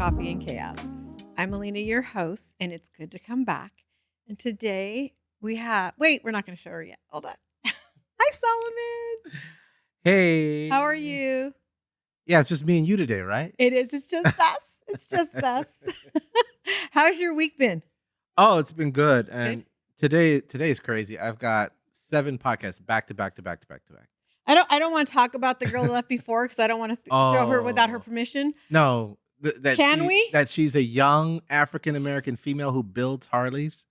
Coffee and Chaos. I'm Alina, your host, and it's good to come back. And today we have, we're not going to show her yet. Hold on. Hi, Solomon. Hey. How are you? Yeah, it's just me and you today, right? It is. It's just us. It's just us. How's your week been? Oh, it's been good. And today's crazy. I've got 7 podcasts back to back. I don't want to talk about the girl that left before because I don't want to throw her without her permission. No. Can she's a young African-American female who builds Harleys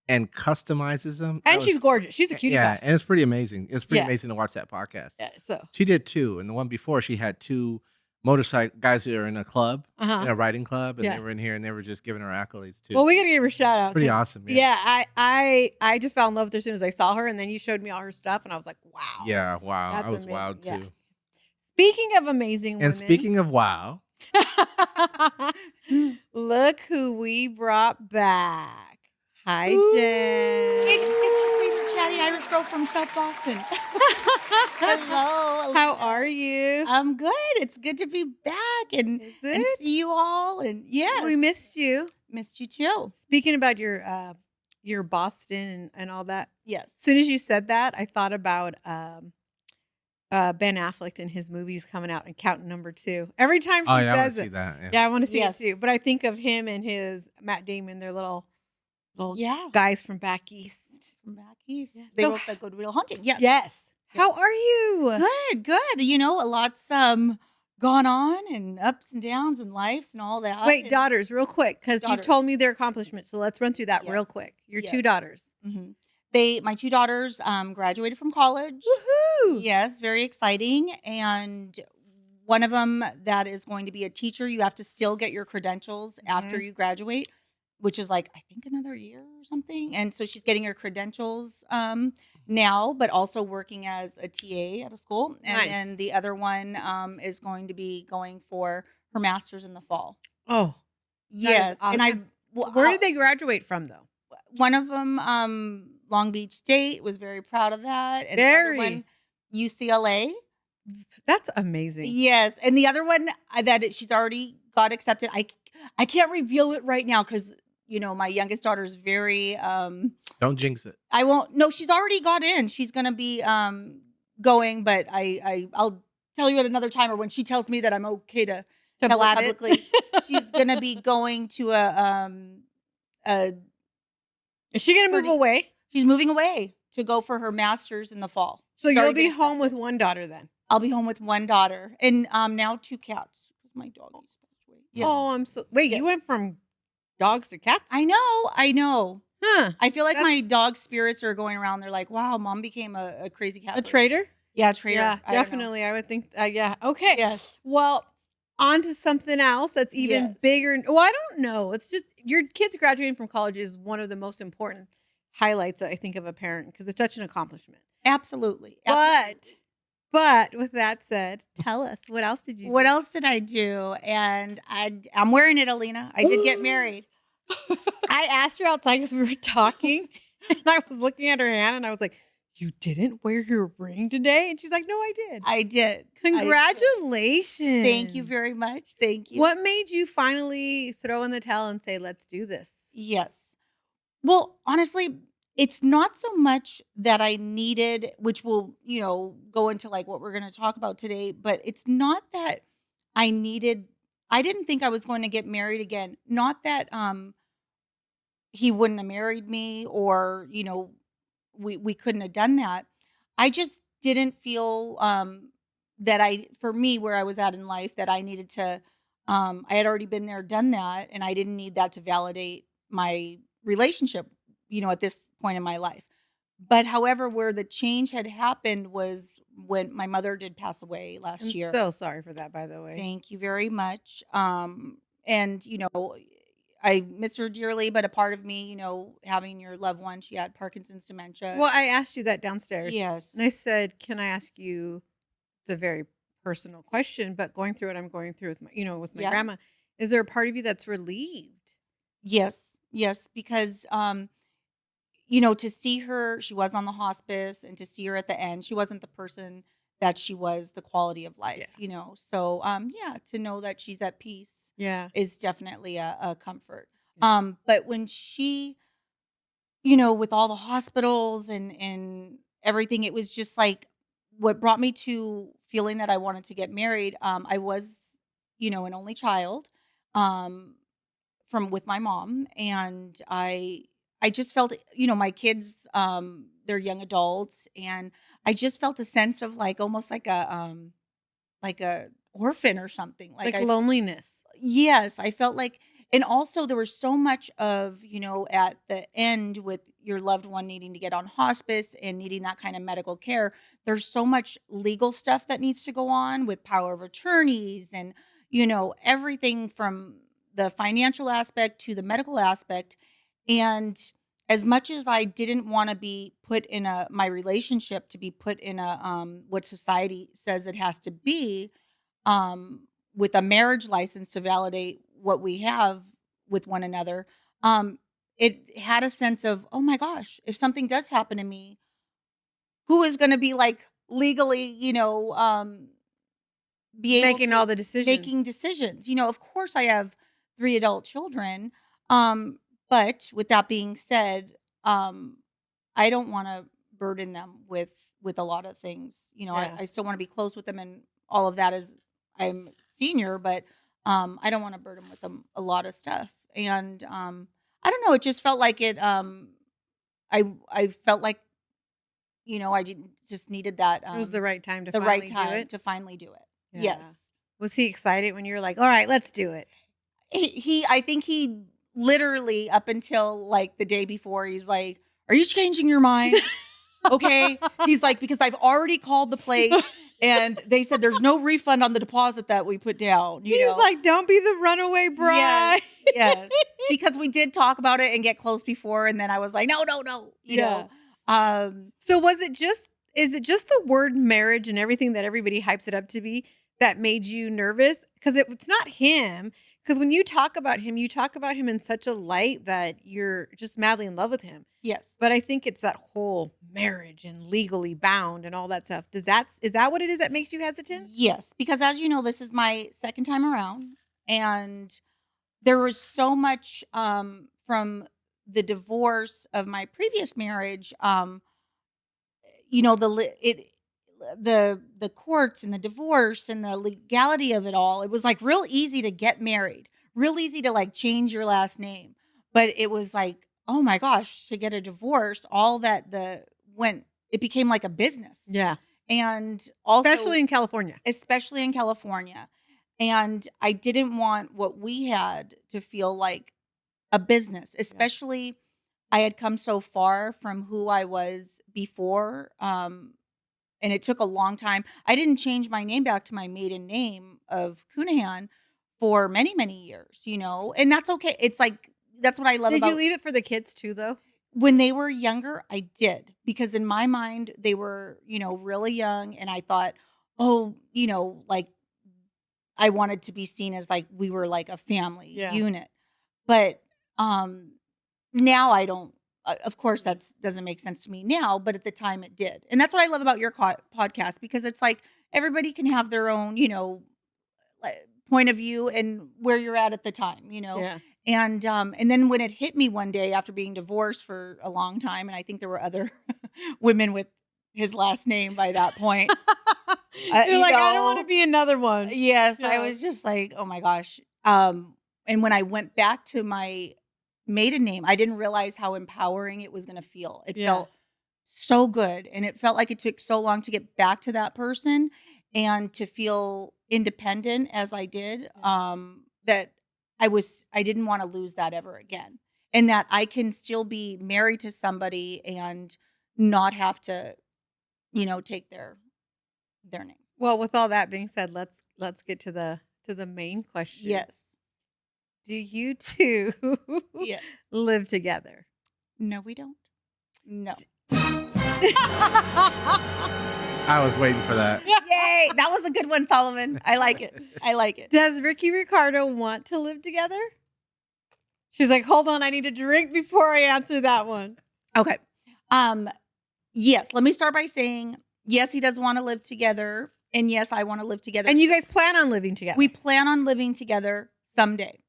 and customizes them. And she's gorgeous. She's a cutie pie. Yeah, and it's pretty amazing. It's pretty amazing to watch that podcast. Yeah, so she did 2. And the one before, she had 2 motorcycle guys who are in a club, in a riding club, and they were in here and they were just giving her accolades too. Well, we got to give her a shout out. Pretty awesome. Yeah, I just fell in love with her as soon as I saw her, and then you showed me all her stuff, and I was like, wow. Yeah, wow. That's I was amazing. wild too. Yeah. Speaking of amazing women. And speaking of wow. Look who we brought back. Hi, Ooh. Jen. It's your favorite chatty Irish girl from South Boston. Hello. How are you? I'm good. It's good to be back and see you all. And yes, we missed you. Missed you too. Speaking about your Boston and all that. Yes. As soon as you said that, I thought about Ben Affleck and his movies coming out and Count Number 2. Every time she says it, I want to see it too. But I think of him and his Matt Damon, their little guys from back east. Yes. They wrote the Good Will Hunting. Yes. Yes. How are you? Good. You know, a lot's gone on and ups and downs and lives and all that. Wait, daughters, real quick, because you told me their accomplishments. So let's run through that real quick. Your 2 daughters. Mm-hmm. My 2 daughters graduated from college. Woohoo! Yes, very exciting. And one of them that is going to be a teacher, you have to still get your credentials after you graduate, which is like, I think another year or something. And so she's getting her credentials now, but also working as a TA at a school. And then the other one is going to be going for her master's in the fall. Oh, yes. Awesome. And where did they graduate from, though? One of them, Long Beach State, was very proud of that. And the other one, UCLA. That's amazing. Yes. And the other one that she's already got accepted. I can't reveal it right now because, you know, my youngest daughter is very... Don't jinx it. I won't. No, she's already got in. She's going to be going, but I'll tell you at another time or when she tells me that I'm okay to tell it publicly. She's going to be going to Is she going to move away? She's moving away to go for her master's in the fall. So you'll be home with one daughter then? I'll be home with one daughter. And now 2 cats. Because my dog is passed away. Yes. Oh, I'm so... Wait, you went from dogs to cats? I know. Huh. I feel like my dog spirits are going around. They're like, wow, mom became a crazy cat. A trader? Yeah, trader. Yeah, definitely. I would think, yeah. Okay. Yes. Well, on to something else that's even bigger. Well, I don't know. It's just your kids graduating from college is one of the most important highlights, I think, of a parent because it's such an accomplishment. Absolutely. But with that said, tell us, what else did you do? What else did I do? And I'm wearing it, Alina. I did get married. I asked her outside because we were talking and I was looking at her hand and I was like, you didn't wear your ring today? And she's like, no, I did. I did. Congratulations. Thank you very much. Thank you. What made you finally throw in the towel and say, let's do this? Yes. Well, honestly, it's not so much that I needed, which will, you know, go into like what we're going to talk about today, but it's not that I didn't think I was going to get married again. Not that he wouldn't have married me or, you know, we couldn't have done that. I just didn't feel that for me, where I was at in life, that I needed to, I had already been there, done that, and I didn't need that to validate my relationship, you know, at this point in my life. But however, where the change had happened was when my mother did pass away last year. I'm so sorry for that, by the way. Thank you very much. And, you know, I miss her dearly, but a part of me, you know, having your loved one, she had Parkinson's dementia. Well, I asked you that downstairs. Yes. And I said, can I ask you, it's a very personal question, but going through what I'm going through with my grandma, is there a part of you that's relieved? Yes, because, you know, to see her, she was on the hospice, and to see her at the end, she wasn't the person that she was, the quality of life, you know. So, to know that she's at peace. is definitely a comfort. But when she, with all the hospitals and everything, it was just like what brought me to feeling that I wanted to get married. I was, an only child with my mom, and I just felt, my kids, they're young adults, and I just felt a sense of like almost like a orphan or something, like loneliness. Yes, I felt like, and also there was so much of, at the end with your loved one needing to get on hospice and needing that kind of medical care, there's so much legal stuff that needs to go on with power of attorneys and, everything from the financial aspect to the medical aspect. And as much as I didn't want to be put in my relationship to be put in what society says it has to be, with a marriage license to validate what we have with one another, it had a sense of, oh my gosh, if something does happen to me, who is going to be like legally, be able making to all the decisions, making decisions. Of course I have 3 adult children. But with that being said, I don't want to burden them with a lot of things. I still want to be close with them and all of that as I'm senior, but I don't want to burden with them a lot of stuff. And I don't know, it just felt like it. I felt like, I just needed that. It was the right time to finally do it. Yeah. Yes. Was he excited when you were like, all right, let's do it? I think he literally up until like the day before, he's like, are you changing your mind? Okay. He's like, because I've already called the place and they said there's no refund on the deposit that we put down. He's like, don't be the runaway bride. Yes. Because we did talk about it and get close before. And then I was like, no. You know. So is it just the word marriage and everything that everybody hypes it up to be that made you nervous? Because it's not him. Because when you talk about him in such a light that you're just madly in love with him. Yes. But I think it's that whole marriage and legally bound and all that stuff. Is that what it is that makes you hesitant? Yes. Because as you know, this is my second time around. And there was so much from the divorce of my previous marriage, the courts and the divorce and the legality of it all. It was like real easy to get married, real easy to like change your last name. But it was like, oh my gosh, to get a divorce, all that it became like a business. Yeah. And also, especially in California. And I didn't want what we had to feel like a business, especially I had come so far from who I was before. And it took a long time. I didn't change my name back to my maiden name of Cunahan for many, many years, and that's okay. It's like, that's what I love about it. Did you leave it for the kids too, though? When they were younger, I did, because in my mind, they were, really young. And I thought, like I wanted to be seen as like, we were like a family unit. But now I don't. Of course, that doesn't make sense to me now, but at the time it did. And that's what I love about your podcast, because it's like everybody can have their own, point of view and where you're at the time, Yeah. And then when it hit me one day after being divorced for a long time, and I think there were other women with his last name by that point. You're like, I don't want to be another one. Yes, yeah. I was just like, oh my gosh. And when I went back to my maiden name, I didn't realize how empowering it was going to feel. It felt so good, and it felt like it took so long to get back to that person and to feel independent as I did, that I didn't want to lose that ever again, and that I can still be married to somebody and not have to, take their name. Well, with all that being said, let's get to the main question. Yes. Do you two live together? No, we don't. No. I was waiting for that. Yay. That was a good one, Solomon. I like it. Does Ricky Ricardo want to live together? She's like, hold on, I need a drink before I answer that one. Okay. Yes. Let me start by saying, yes, he does want to live together. And yes, I want to live together. And you guys plan on living together? We plan on living together Someday.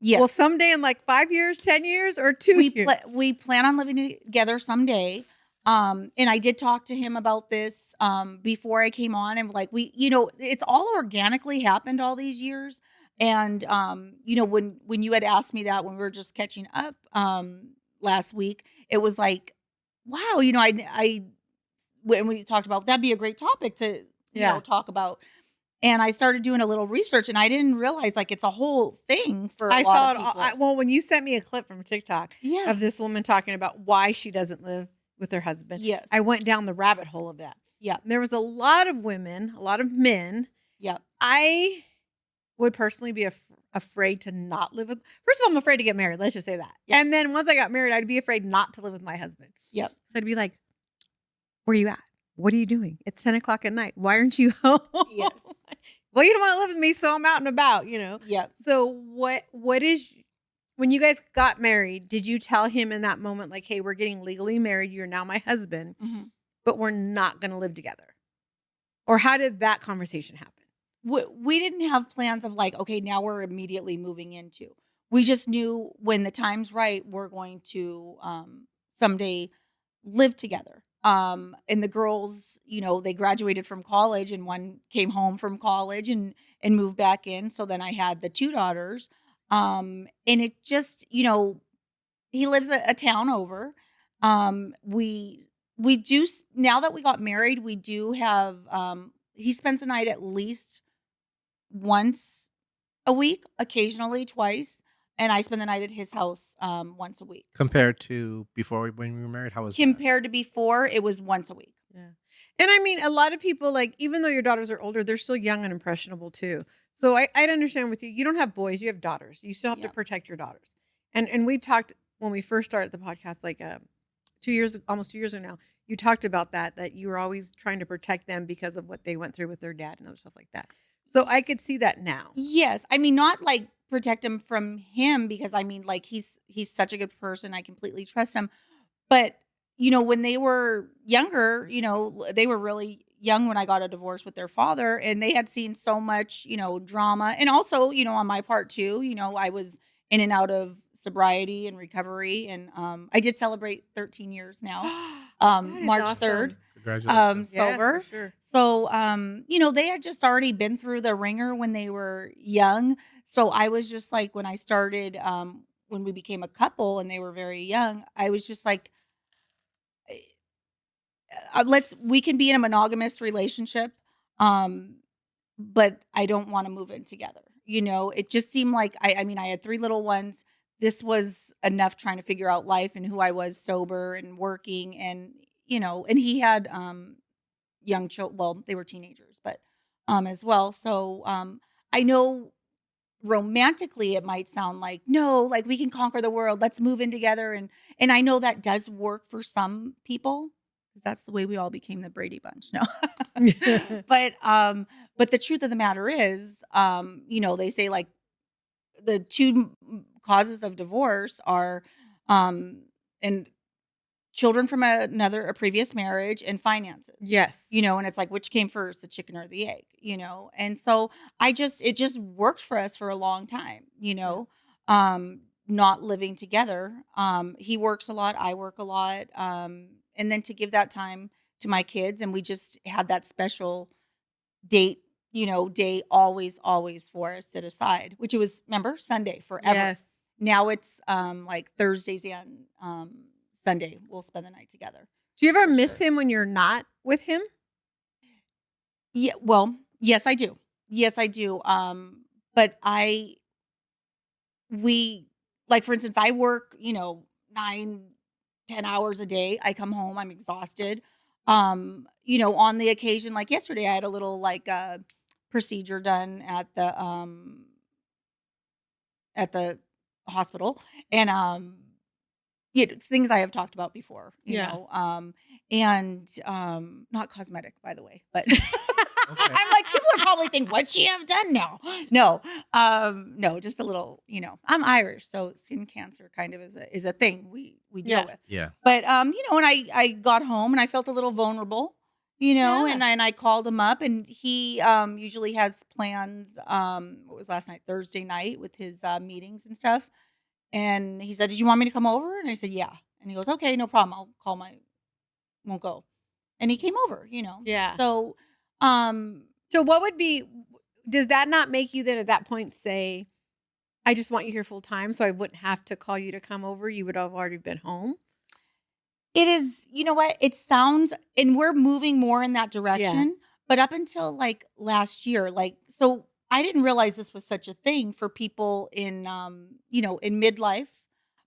Yes. Well, someday in like 5 years, 10 years, or 2 years. We plan on living together someday. And I did talk to him about this before I came on, and like it's all organically happened all these years. And when you had asked me that when we were just catching up last week, it was like, wow, I when we talked about that'd be a great topic to talk about. And I started doing a little research, and I didn't realize like it's a whole thing for a lot of people. Well, when you sent me a clip from TikTok of this woman talking about why she doesn't live with her husband, yes, I went down the rabbit hole of that. Yeah, there was a lot of women, a lot of men. Yeah, I would personally be afraid to not live with. First of all, I'm afraid to get married. Let's just say that. Yep. And then once I got married, I'd be afraid not to live with my husband. Yep. So I'd be like, "Where are you at? What are you doing? It's 10 o'clock at night. Why aren't you home?" Yes. Well, you don't want to live with me, so I'm out and about, Yep. So what is, when you guys got married, did you tell him in that moment, like, hey, we're getting legally married. You're now my husband, but we're not going to live together? Or how did that conversation happen? We didn't have plans of like, okay, now we're immediately moving into. We just knew when the time's right, we're going to someday live together. And the girls, they graduated from college, and one came home from college and moved back in. So then I had the 2 daughters. And it just, he lives a town over. We do, now that we got married, we do have, he spends the night at least once a week, occasionally twice. And I spend the night at his house once a week. Compared to before when we were married, how was Compared to before, it was once a week. Yeah. And I mean, a lot of people, like, even though your daughters are older, they're still young and impressionable too. So I'd understand with you. You don't have boys, you have daughters. You still have to protect your daughters. And we've talked when we first started the podcast, like almost 2 years ago now, you talked about that you were always trying to protect them because of what they went through with their dad and other stuff like that. So I could see that now. Yes. I mean, not like protect him from him, because I mean, like, he's such a good person. I completely trust him. But, when they were younger, they were really young when I got a divorce with their father, and they had seen so much, drama. And also, on my part too, I was in and out of sobriety and recovery. And I did celebrate 13 years now, March awesome. 3rd. Congratulations. Sober. Yes, for sure. So, they had just already been through the ringer when they were young. So I was just like, when I started, when we became a couple and they were very young, I was just like, we can be in a monogamous relationship, but I don't want to move in together. It just seemed like, I mean, I had 3 little ones. This was enough trying to figure out life and who I was sober and working, and, and he had young children. Well, they were teenagers, but as well. So I know romantically it might sound like, no, like, we can conquer the world, let's move in together, and I know that does work for some people, because that's the way we all became the Brady Bunch. No. But the truth of the matter is, they say, like, the 2 causes of divorce are and children from a previous marriage, and finances. Yes. And it's like, which came first, the chicken or the egg, And so it just worked for us for a long time, not living together. He works a lot, I work a lot. And then to give that time to my kids, and we just had that special day always for us set aside, which it was, remember, Sunday forever. Yes. Now it's like Thursdays and Sunday we'll spend the night together. Do you ever miss him when you're not with him? Yeah, well, yes, I do. But like, for instance, I work, 9-10 hours a day. I come home, I'm exhausted. On the occasion, like yesterday, I had a little like procedure done at the hospital, and it's things I have talked about before, you know, and not cosmetic, by the way, but okay. I'm like, people are probably thinking, what'd she have done now? No, just a little, I'm Irish, so skin cancer kind of is a thing we deal with. Yeah. But, and I got home and I felt a little vulnerable, Yeah. Yeah. And I called him up, and he usually has plans. What was last night? Thursday night with his meetings and stuff. And he said, "Did you want me to come over?" And I said, "Yeah." And he goes, "Okay, no problem. I'll call won't go." And he came over, Yeah. So, So does that not make you then at that point say, I just want you here full time, so I wouldn't have to call you to come over? You would have already been home? it is, you know what? It sounds, and we're moving more in that direction. But up until like last year, so I didn't realize this was such a thing for people in, in midlife,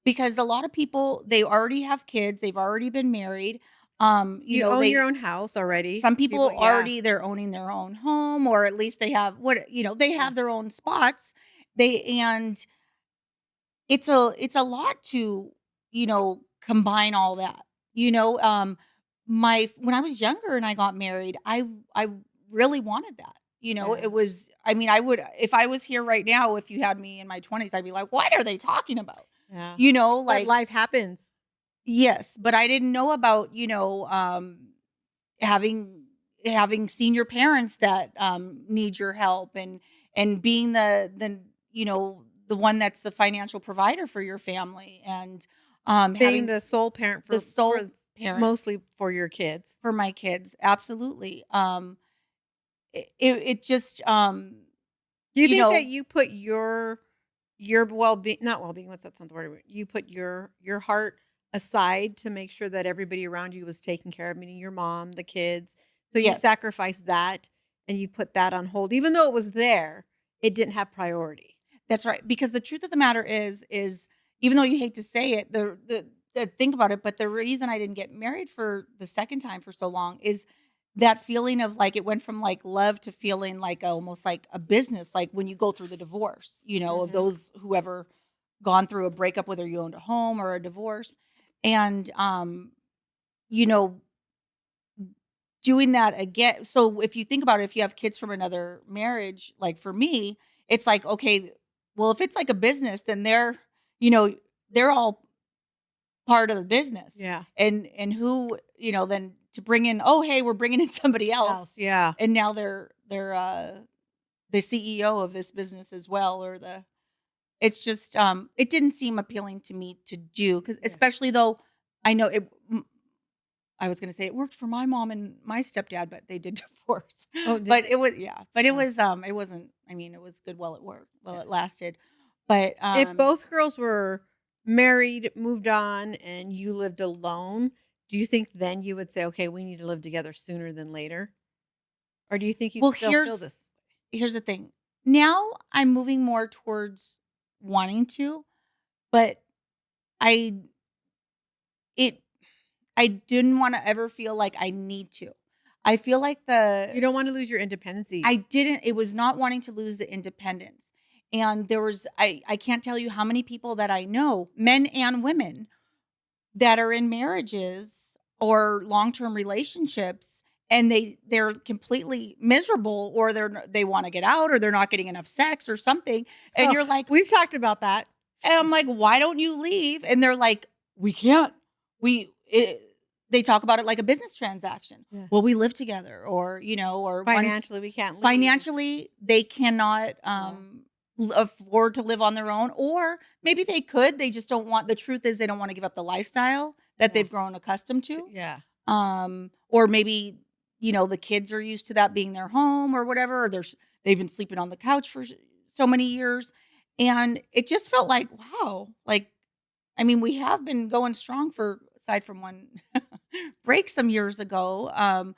because a lot of people, they already have kids, they've already been married. You own your own house already. Some people already, they're owning their own home, or at least they have they have their own spots. And it's a lot to, combine all that. When I was younger and I got married, I really wanted that. It was, I would, if I was here right now, if you had me in my 20s, I'd be like, what are they talking about? Yeah. Like life happens. Yes, but I didn't know about, having senior parents that need your help, and being the one that's the financial provider for your family, and Being having the sole parent the sole for parent mostly for your kids. for my kids. Absolutely. It just Do you think that you put your well-being, not well-being, what's that word? You put your heart aside to make sure that everybody around you was taken care of, meaning your mom, the kids. So you Yes. sacrificed that and you put that on hold, even though it was there, it didn't have priority. That's right. Because the truth of the matter is even though you hate to say it, the think about it, but the reason I didn't get married for the second time for so long is that feeling of like, it went from like love to feeling like almost like a business, like when you go through the divorce, of those whoever gone through a breakup, whether you owned a home or a divorce. And you know, doing that again. So if you think about it, if you have kids from another marriage, like for me, it's like, okay, well, if it's like a business, then they're all part of the business. Yeah. And who, then to bring in, oh, hey, we're bringing in somebody else. Yeah. And now they're the CEO of this business as well, it's just it didn't seem appealing to me to do, because especially though I know it. I was going to say it worked for my mom and my stepdad, but they did divorce. Oh, but it was it wasn't. It was good while it worked, while it lasted. But if both girls were married, moved on, and you lived alone, do you think then you would say, okay, we need to live together sooner than later? Or do you think you still feel this? Here's the thing. Now I'm moving more towards wanting to, but I didn't want to ever feel like I need to. I feel like you don't want to lose your independence. It was not wanting to lose the independence. And there was, I can't tell you how many people that I know, men and women, that are in marriages or long-term relationships, and they're completely miserable, or they want to get out, or they're not getting enough sex or something. And you're like, we've talked about that. And I'm like, why don't you leave? And they're like, we can't. They talk about it like a business transaction. Yeah. Well, we live together, or financially we can't leave. Financially, they cannot afford to live on their own, or maybe they could. They just don't want. The truth is, they don't want to give up the lifestyle that they've grown accustomed to. Yeah. Or maybe the kids are used to that being their home or whatever. Or they've been sleeping on the couch for so many years, and it just felt like, wow, we have been going strong aside from one break some years ago,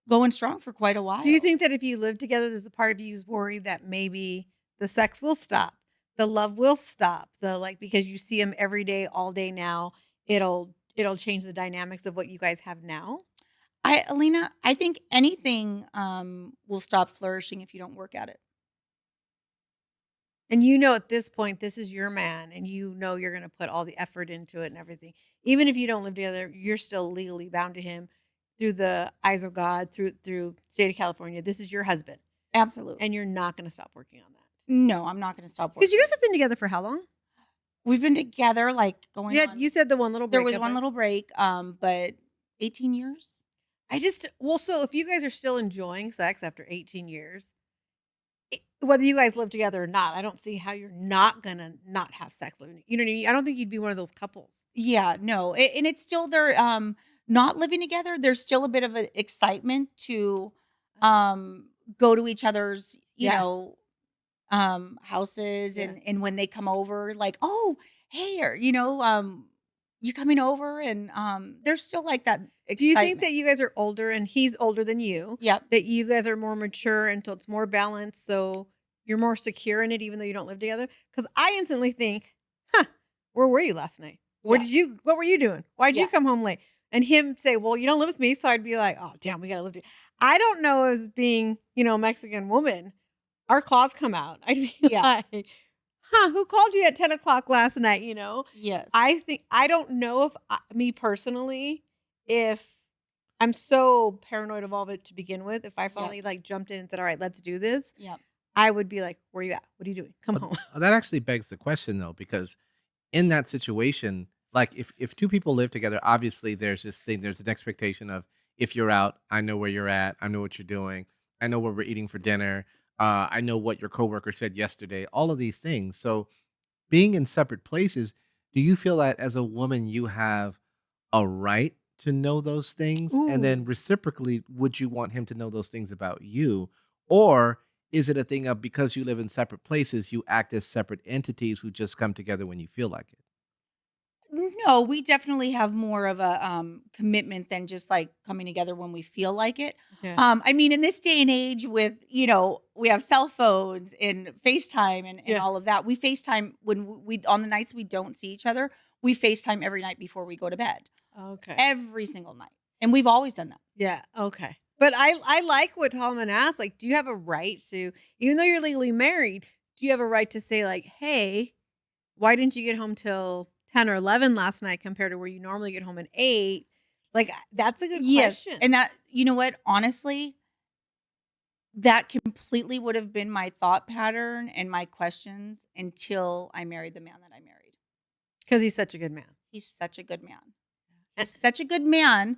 going strong for quite a while. Do you think that if you live together, there's a part of you who's worried that maybe the sex will stop, the love will stop, because you see them every day, all day now, it'll change the dynamics of what you guys have now? Alina, I think anything will stop flourishing if you don't work at it. And at this point, this is your man, and you're going to put all the effort into it and everything. Even if you don't live together, you're still legally bound to him through the eyes of God, through state of California. This is your husband. Absolutely. And you're not going to stop working on that. No, I'm not going to stop working. Because you guys have been together for how long? We've been together going on. You said the one little break. There was one little break, but 18 years. So if you guys are still enjoying sex after 18 years, whether you guys live together or not, I don't see how you're not gonna not have sex living. You know what I mean? I don't think you'd be one of those couples. Yeah, no. And it's still they're not living together. There's still a bit of an excitement to go to each other's, houses and when they come over, like, oh, hey, or you coming over, and there's still like that excitement. Do you think that you guys are older and he's older than you? Yep. That you guys are more mature and so it's more balanced, so you're more secure in it even though you don't live together? Because I instantly think, where were you last night? What were you doing? Why'd you come home late? And him say, well, you don't live with me. So I'd be like, oh, damn, we got to live together. I don't know, as being, a Mexican woman, our claws come out. I'd be like, who called you at 10 o'clock last night? Yes. I don't know if me personally, if I'm so paranoid of all of it to begin with, if I finally jumped in and said, all right, let's do this. Yep. I would be like, where are you at? What are you doing? Come home. That actually begs the question though, because in that situation, like if two people live together, obviously there's this thing, there's an expectation of, if you're out, I know where you're at. I know what you're doing. I know what we're eating for dinner. I know what your coworker said yesterday, all of these things. So being in separate places, do you feel that as a woman, you have a right to know those things? Ooh. And then reciprocally, would you want him to know those things about you? Or is it a thing of, because you live in separate places, you act as separate entities who just come together when you feel like it? No, we definitely have more of a commitment than just like coming together when we feel like it. Yeah. I mean, in this day and age with, we have cell phones and FaceTime and all of that. We FaceTime when we on the nights we don't see each other, we FaceTime every night before we go to bed. Okay. Every single night. And we've always done that. Yeah. Okay. But I like what Tallman asked. Like, do you have a right to, even though you're legally married, do you have a right to say like, hey, why didn't you get home till 10 or 11 last night compared to where you normally get home at 8? Like, that's a good question. And that, you know what, honestly, that completely would have been my thought pattern and my questions until I married the man that I married. Because he's such a good man. He's such a good man. He's such a good man.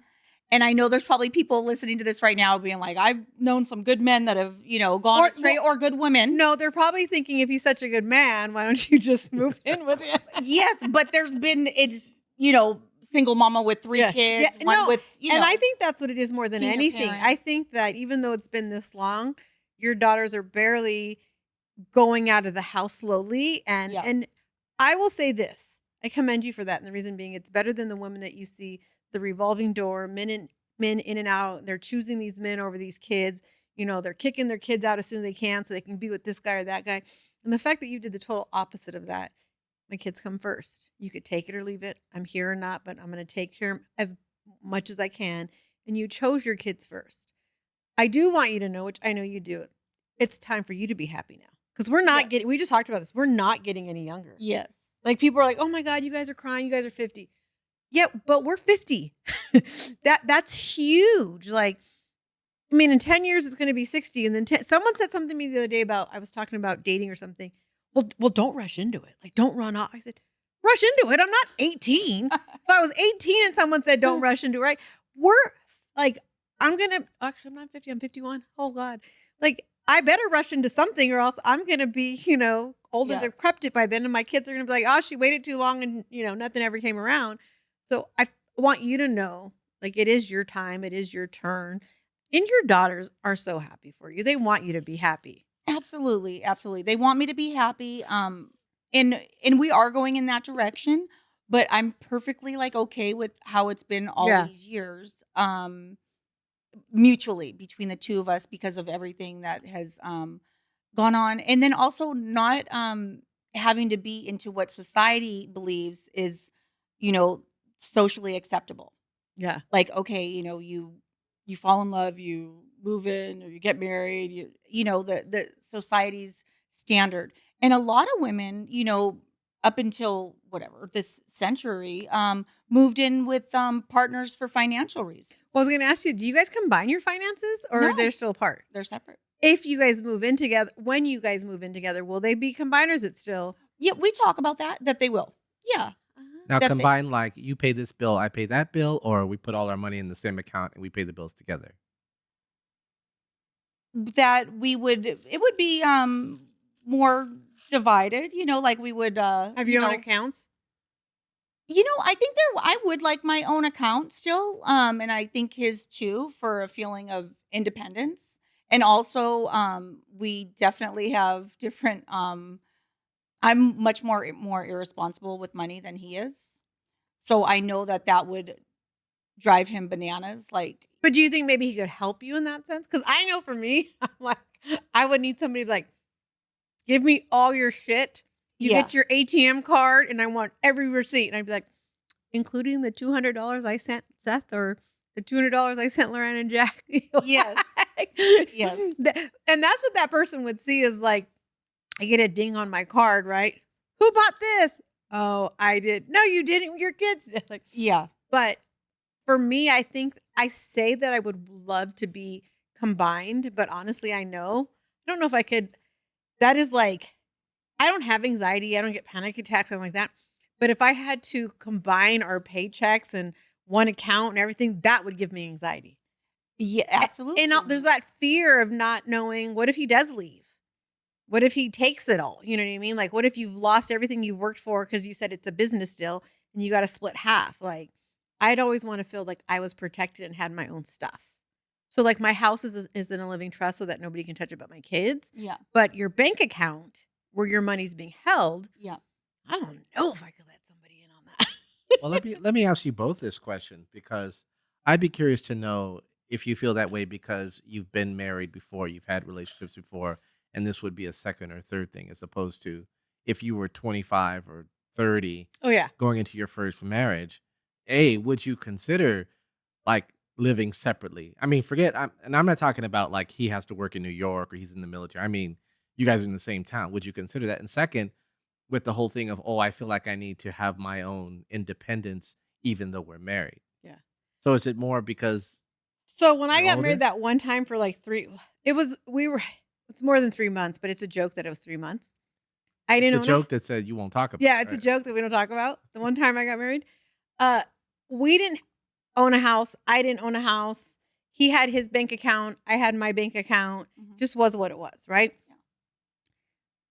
And I know there's probably people listening to this right now being like, I've known some good men that have, gone astray, or good women. No, they're probably thinking, if he's such a good man, why don't you just move in with him? Yes, but there's been, single mama with 3 kids. One with, and I think that's what it is more than anything. Parents. I think that even though it's been this long, your daughters are barely going out of the house slowly. And I will say this, I commend you for that. And the reason being, it's better than the women that you see, the revolving door, men in and out. They're choosing these men over these kids. They're kicking their kids out as soon as they can so they can be with this guy or that guy. And the fact that you did the total opposite of that, my kids come first. You could take it or leave it. I'm here or not, but I'm going to take care of them as much as I can. And you chose your kids first. I do want you to know, which I know you do, it's time for you to be happy now. Because we're not we just talked about this. We're not getting any younger. Yes. Like, people are like, oh my God, you guys are crying. You guys are 50. Yeah, but we're 50. That's huge. Like, I mean, in 10 years, it's going to be 60. And then someone said something to me the other day about, I was talking about dating or something. Well, don't rush into it. Like, don't run off. I said, rush into it. I'm not 18. If I was 18 and someone said, don't rush into it, right? We're like, actually, I'm not 50. I'm 51. Oh God. Like, I better rush into something or else I'm going to be, old and decrepit by then. And my kids are going to be like, oh, she waited too long and, nothing ever came around. So I want you to know, like, it is your time. It is your turn. And your daughters are so happy for you. They want you to be happy. Absolutely. Absolutely. They want me to be happy. And we are going in that direction, but I'm perfectly okay with how it's been all these years, mutually between the two of us because of everything that has gone on. And then also not having to be into what society believes is, socially acceptable. Yeah. Like, okay, you fall in love, you move in, or you get married, the society's standard. And a lot of women, up until whatever, this century, moved in with partners for financial reasons. Well, I was going to ask you, do you guys combine your finances or No. they're still apart? They're separate. If you guys move in together, when you guys move in together, will they be combined or is it still? Yeah, we talk about that they will. Yeah. Now combine like you pay this bill, I pay that bill, or we put all our money in the same account and we pay the bills together. That it would be more divided, like we would have your own accounts. I think I would like my own account still, and I think his too, for a feeling of independence. And also, we definitely have different. I'm much more irresponsible with money than he is, so I know that would drive him bananas. Like, but do you think maybe he could help you in that sense? Because I know for me, I'm like, I would need somebody to like, give me all your shit. You get your ATM card, and I want every receipt. And I'd be like, including the $200 I sent Seth, or the $200 I sent Loren and Jack. Yes. Yes. And that's what that person would see is like, I get a ding on my card, right? Who bought this? Oh, I did. No, you didn't. Your kids did. Like, yeah. But for me, I think I say that I would love to be combined, but honestly, I don't know if I could. That is like, I don't have anxiety. I don't get panic attacks, something like that. But if I had to combine our paychecks and one account and everything, that would give me anxiety. Yeah, absolutely. And there's that fear of not knowing, what if he does leave? What if he takes it all? You know what I mean? Like, what if you've lost everything you've worked for because you said it's a business deal and you got to split half? Like, I'd always want to feel like I was protected and had my own stuff. So like my house is in a living trust so that nobody can touch it but my kids. Yeah. But your bank account where your money's being held. Yeah. I don't know if I could let somebody in on that. Well, let me ask you both this question, because I'd be curious to know if you feel that way because you've been married before, you've had relationships before, and this would be a second or third thing, as opposed to if you were 25 or 30 going into your first marriage. Would you consider like living separately? I mean, and I'm not talking about like he has to work in New York or he's in the military. I mean, you guys are in the same town. Would you consider that? And second, with the whole thing of, I feel like I need to have my own independence, even though we're married. Yeah. So is it more because? So when I got married that one time for like it's more than 3 months, but it's a joke that it was 3 months. It's a joke that said you won't talk about. Yeah, it's a joke that we don't talk about. The one time I got married, we didn't own a house. I didn't own a house. He had his bank account. I had my bank account. Mm-hmm. Just was what it was, right? Yeah.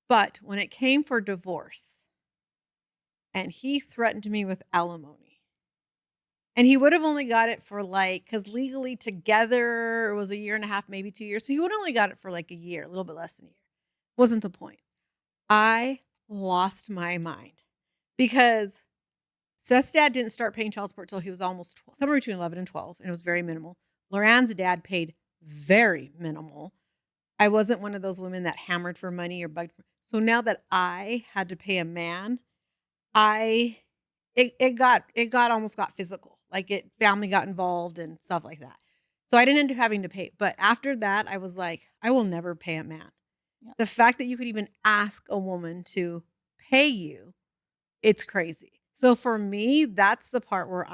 But when it came for divorce, and he threatened me with alimony, and he would have only got it for because legally together it was 1.5 years, maybe 2 years. So he would have only got it for like a year, a little bit less than a year. Wasn't the point. I lost my mind because Seth's dad didn't start paying child support until he was almost 12, somewhere between 11 and 12, and it was very minimal. Loran's dad paid very minimal. I wasn't one of those women that hammered for money or bugged for. So now that I had to pay a man, it almost got physical. Like family got involved and stuff like that. So I didn't end up having to pay. But after that, I was like, I will never pay a man. Yeah. The fact that you could even ask a woman to pay you, it's crazy. So for me, that's the part where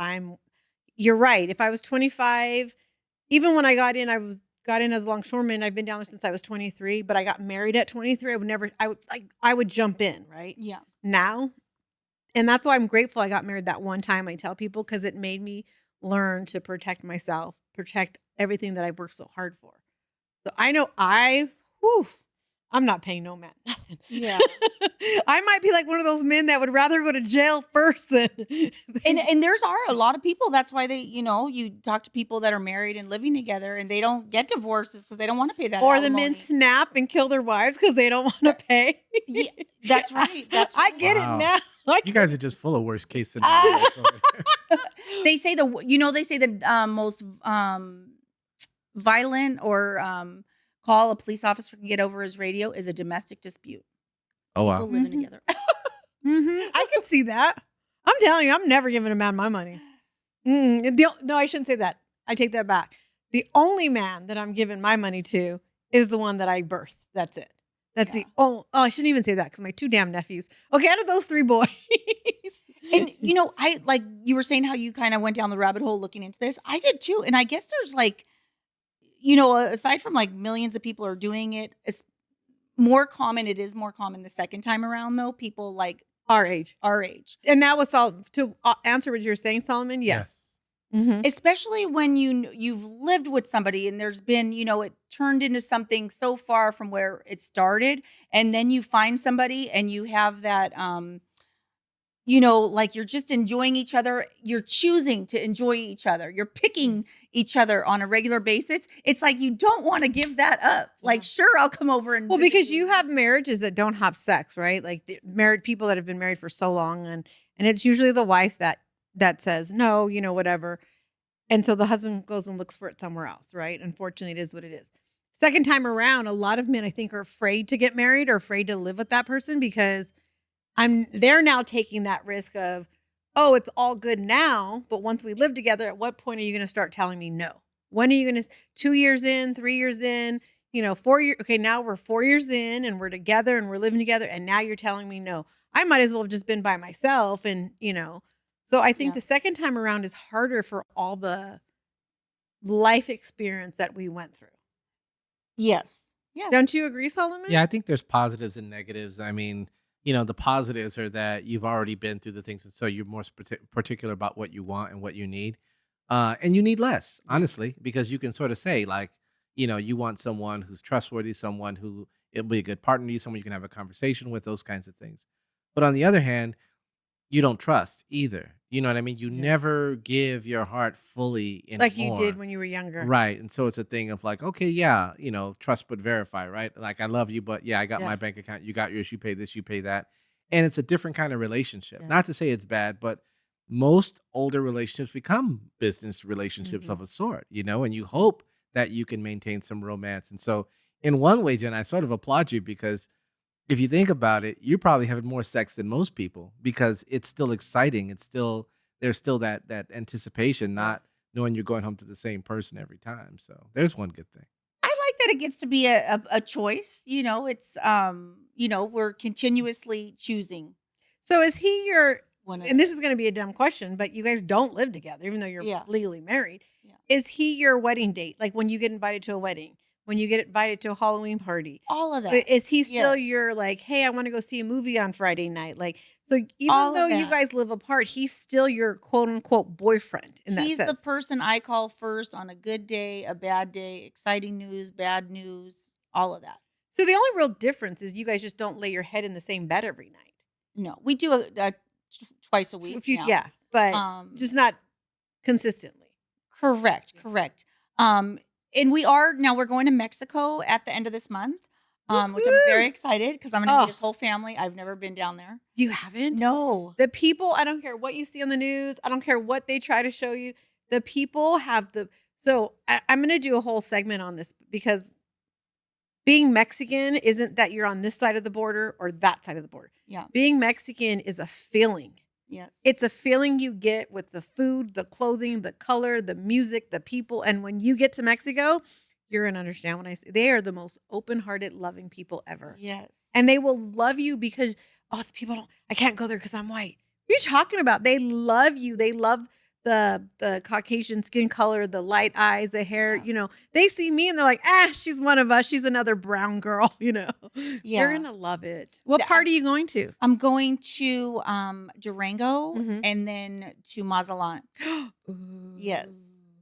you're right. If I was 25, even when I got in, got in as a longshoreman. I've been down there since I was 23, but I got married at 23. I would jump in, right? Yeah. Now, and that's why I'm grateful I got married that one time. I tell people, because it made me learn to protect myself, protect everything that I've worked so hard for. So I know I'm not paying no man nothing. Yeah. I might be like one of those men that would rather go to jail first than. And there's a lot of people. That's why you talk to people that are married and living together and they don't get divorces because they don't want to pay that. Or alimony. the men snap and kill their wives because they don't want to pay. Yeah, that's right. I get it now. You guys are just full of worst case scenarios. They say the most violent or call a police officer can get over his radio is a domestic dispute. Oh, wow. People living together. Mm-hmm. I can see that. I'm telling you, I'm never giving a man my money. No, I shouldn't say that. I take that back. The only man that I'm giving my money to is the one that I birthed. That's it. That's I shouldn't even say that because my 2 damn nephews. Okay, out of those 3 boys. And, I like you were saying how you kind of went down the rabbit hole looking into this. I did too. And I guess there's aside from millions of people are doing it, it's more common. It is more common the second time around though. People Our age. Our age. And that was all to answer what you're saying, Solomon. Yes. Mm-hmm. Especially when you've lived with somebody and there's been, it turned into something so far from where it started. And then you find somebody and you have that, like you're just enjoying each other. You're choosing to enjoy each other. You're picking each other on a regular basis. It's like you don't want to give that up. Like, sure, I'll come over and because you have marriages that don't have sex, right? Like the married people that have been married for so long, and it's usually the wife that says no, whatever. And so the husband goes and looks for it somewhere else, right? Unfortunately, it is what it is. Second time around, a lot of men, I think, are afraid to get married or afraid to live with that person because they're now taking that risk of, oh, it's all good now, but once we live together, at what point are you going to start telling me no? When are you going to, 2 years in, 3 years in, 4 years? Okay, now we're 4 years in and we're together and we're living together. And now you're telling me no. I might as well have just been by myself and, So I think the second time around is harder for all the life experience that we went through. Yes. Don't you agree, Solomon? Yeah, I think there's positives and negatives. I mean, the positives are that you've already been through the things, and so you're more particular about what you want and what you need. And you need less, honestly, because you can sort of say, like, you want someone who's trustworthy, someone who it'll be a good partner to you, someone you can have a conversation with, those kinds of things. But on the other hand, you don't trust either. You know what I mean? You never give your heart fully anymore. Like you did when you were younger. Right. And so it's a thing of like, okay, trust but verify, right? Like, I love you, but I got my bank account. You got yours. You pay this, you pay that. And it's a different kind of relationship. Yeah. Not to say it's bad, but most older relationships become business relationships of a sort, and you hope that you can maintain some romance. And so in one way, Jen, I sort of applaud you because if you think about it, you're probably having more sex than most people because it's still exciting. There's still that anticipation, not knowing you're going home to the same person every time. So there's one good thing. I like that it gets to be a choice. It's we're continuously choosing. So is he your? And this is going to be a dumb question, but you guys don't live together, even though you're legally married. Yeah. Is he your wedding date? Like when you get invited to a wedding? When you get invited to a Halloween party, all of that. Is he still your like, hey, I want to go see a movie on Friday night? Like, so even though you guys live apart, he's still your quote unquote boyfriend in that sense. He's the person I call first on a good day, a bad day, exciting news, bad news, all of that. So the only real difference is you guys just don't lay your head in the same bed every night. No, we do twice a week. Yeah, but just not consistently. Correct. And we're going to Mexico at the end of this month, which I'm very excited because I'm going to meet his whole family. I've never been down there. You haven't? No. The people, I don't care what you see on the news. I don't care what they try to show you. The people have so I'm going to do a whole segment on this because being Mexican isn't that you're on this side of the border or that side of the border. Yeah. Being Mexican is a feeling. Yes. It's a feeling you get with the food, the clothing, the color, the music, the people. And when you get to Mexico, you're going to understand when I say they are the most open-hearted, loving people ever. Yes. And they will love you because, the people I can't go there because I'm white. What are you talking about? They love you. They love the Caucasian skin color, the light eyes, the hair, they see me and they're like, she's one of us. She's another brown girl, Yeah. You're going to love it. What part are you going to? I'm going to Durango and then to Mazatlan. Yes.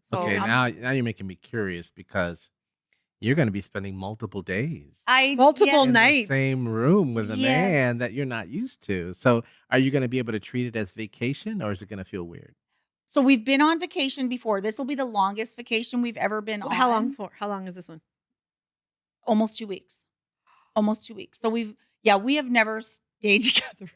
So okay, now you're making me curious because you're going to be spending multiple days. Multiple nights. In the same room with a man that you're not used to. So are you going to be able to treat it as vacation or is it going to feel weird? So we've been on vacation before. This will be the longest vacation we've ever been on. How long for? How long is this one? Almost 2 weeks. So we have never stayed together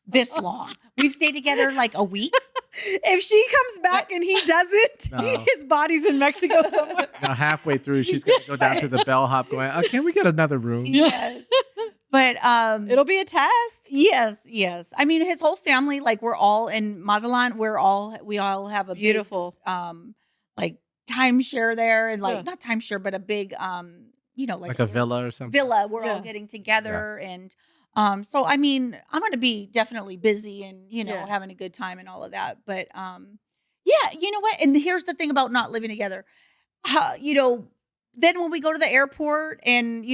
this long. We've stayed together like a week. If she comes back and he doesn't, his body's in Mexico somewhere. Now halfway through, she's going to go down to the bellhop going, can we get another room? Yes. But it'll be a test. Yes. I mean, his whole family, like we're all in Mazatlan. We all have a beautiful big, like timeshare there, and like not timeshare, but a big like a villa or something. We're all getting together, and so I mean, I'm going to be definitely busy and having a good time and all of that. But you know what? And here's the thing about not living together. Then when we go to the airport and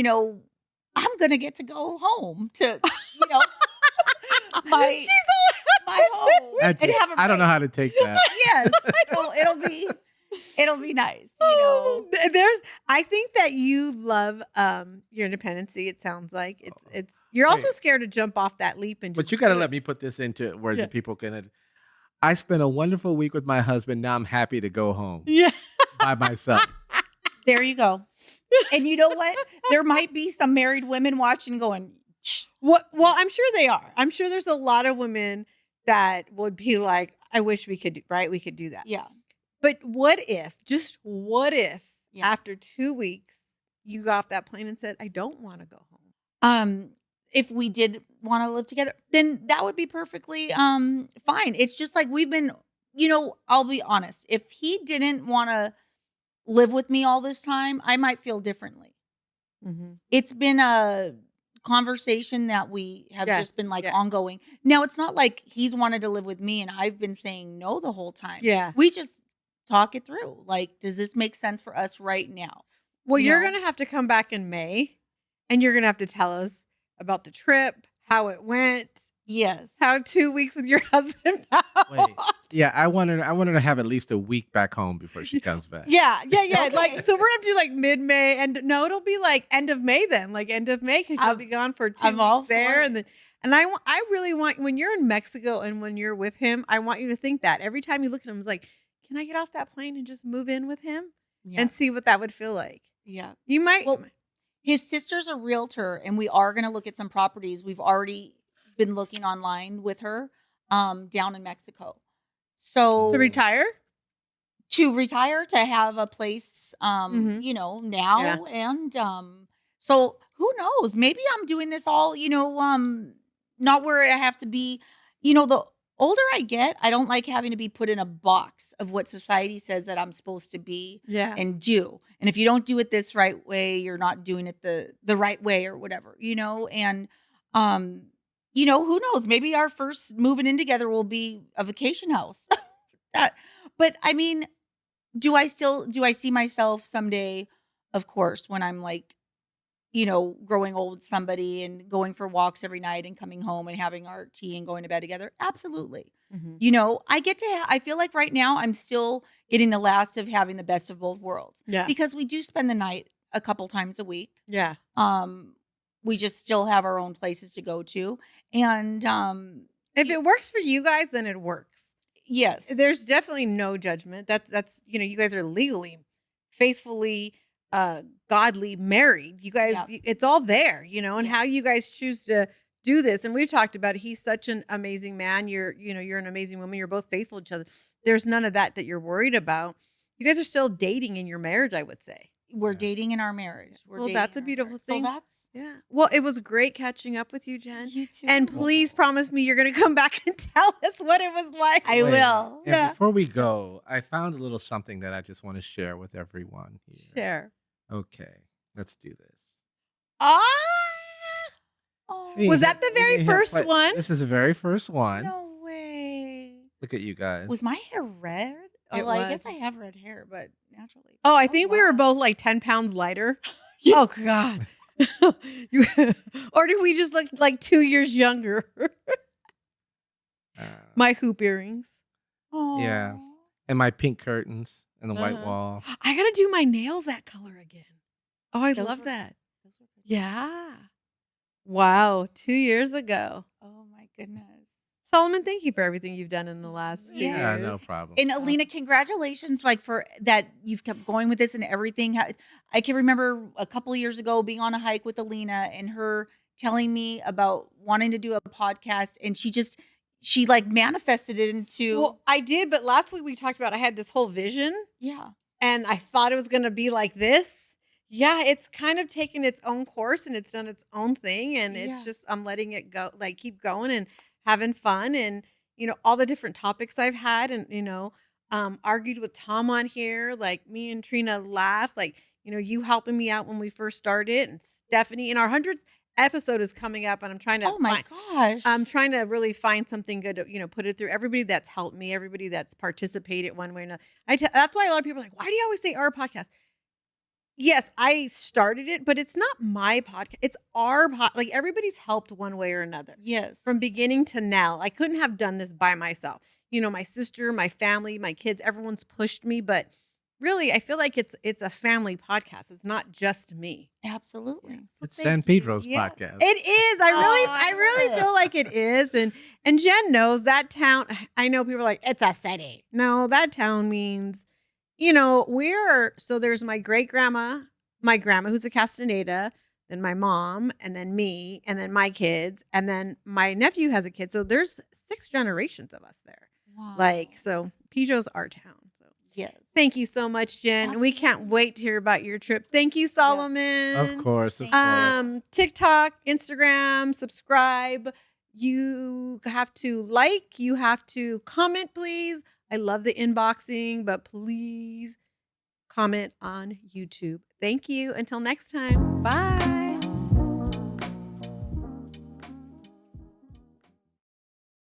I'm going to get to go home to, my home. And I don't know how to take that. Yes, it'll be nice. I think that you love your independency. It sounds like it's. You're also scared to jump off that leap and. But you got to let me put this into words that people can. I spent a wonderful week with my husband. Now I'm happy to go home. Yeah. By myself. There you go. And you know what? There might be some married women watching going, what? Well, I'm sure they are. I'm sure there's a lot of women that would be like, I wish we could, right? We could do that. Yeah. But what if, after 2 weeks, you got off that plane and said, I don't want to go home? If we did want to live together, then that would be perfectly fine. It's just like we've been, I'll be honest. If he didn't want to live with me all this time, I might feel differently. Mm-hmm. It's been a conversation that we have just been ongoing. Now, it's not like he's wanted to live with me and I've been saying no the whole time. Yeah. We just talk it through. Like, does this make sense for us right now? Well, you're going to have to come back in May and you're going to have to tell us about the trip, how it went. Yes. How 2 weeks with your husband. Wait. Yeah, I want her to have at least a week back home before she comes back. Yeah. Okay. Like, so we're going to do like mid-May, and no, it'll be like end of May then, like end of May, because you'll be gone for 2 weeks there. And I really want, when you're in Mexico and when you're with him, I want you to think that every time you look at him, it's like, can I get off that plane and just move in with him and see what that would feel like? Yeah. You might. Well, his sister's a realtor, and we are going to look at some properties. We've already been looking online with her down in Mexico. So to retire, to have a place, now. Yeah. And so who knows? Maybe I'm doing this all, not where I have to be. The older I get, I don't like having to be put in a box of what society says that I'm supposed to be and do. And if you don't do it this right way, you're not doing it the right way or whatever, and who knows? Maybe our first moving in together will be a vacation house. But I mean, do I see myself someday? Of course, when I'm like, growing old with somebody and going for walks every night and coming home and having our tea and going to bed together. Absolutely. Mm-hmm. I feel like right now I'm still getting the last of having the best of both worlds. Yeah. Because we do spend the night a couple times a week. Yeah. We just still have our own places to go to. And if it works for you guys, then it works. Yes. There's definitely no judgment. That's you guys are legally, faithfully, godly married. You guys, it's all there, and how you guys choose to do this. And we've talked about it. He's such an amazing man. You're an amazing woman. You're both faithful to each other. There's none of that you're worried about. You guys are still dating in your marriage, I would say. We're dating in our marriage. That's a beautiful thing. So well, it was great catching up with you, Jen. You too. And please promise me you're going to come back and tell us what it was like. I will. Yeah. Before we go, I found a little something that I just want to share with everyone here. Share. Okay, let's do this. Was that the very first one? This is the very first one. No way. Look at you guys. Was my hair red? I guess I have red hair, but naturally. I think we were both like 10 pounds lighter. Oh, God. Or did we just look like 2 years younger? My hoop earrings. Yeah. And my pink curtains and the white wall. I got to do my nails that color again. Oh, I love that. Yeah. Wow. 2 years ago. Oh, my goodness. Solomon, thank you for everything you've done in the last 2 years. Yeah, no problem. And Alina, congratulations, for that you've kept going with this and everything. I can remember a couple of years ago being on a hike with Alina and her telling me about wanting to do a podcast, and she manifested it into. Well, I did, but last week we talked about I had this whole vision. Yeah. And I thought it was going to be like this. Yeah, it's kind of taken its own course and it's done its own thing, and it's just I'm letting it go, keep going and having fun, and all the different topics I've had, and argued with Tom on here, like me and Trina laughed, you helping me out when we first started, and Stephanie, and our 100th episode is coming up, and I'm trying to gosh, I'm trying to really find something good to put it through. Everybody that's helped me, everybody that's participated one way or another. That's why a lot of people are like, why do you always say our podcast? Yes, I started it, but it's not my podcast. It's our like everybody's helped one way or another. Yes. From beginning to now. I couldn't have done this by myself. My sister, my family, my kids, everyone's pushed me, but really I feel like it's a family podcast. It's not just me. Absolutely. Yeah. So It's San Pedro's podcast. It is. I really feel like it is. And Jen knows that town. I know people are like, it's a city. No, that town means so there's my great grandma, my grandma who's a Castaneda, then my mom, and then me, and then my kids, and then my nephew has a kid. So there's 6 generations of us there. Wow. So Pijo's our town. So yes. Thank you so much, Jen. Absolutely. We can't wait to hear about your trip. Thank you, Solomon. Yes. Of course. TikTok, Instagram, subscribe. You have to like, you have to comment, please. I love the inboxing, but please comment on YouTube. Thank you. Until next time. Bye.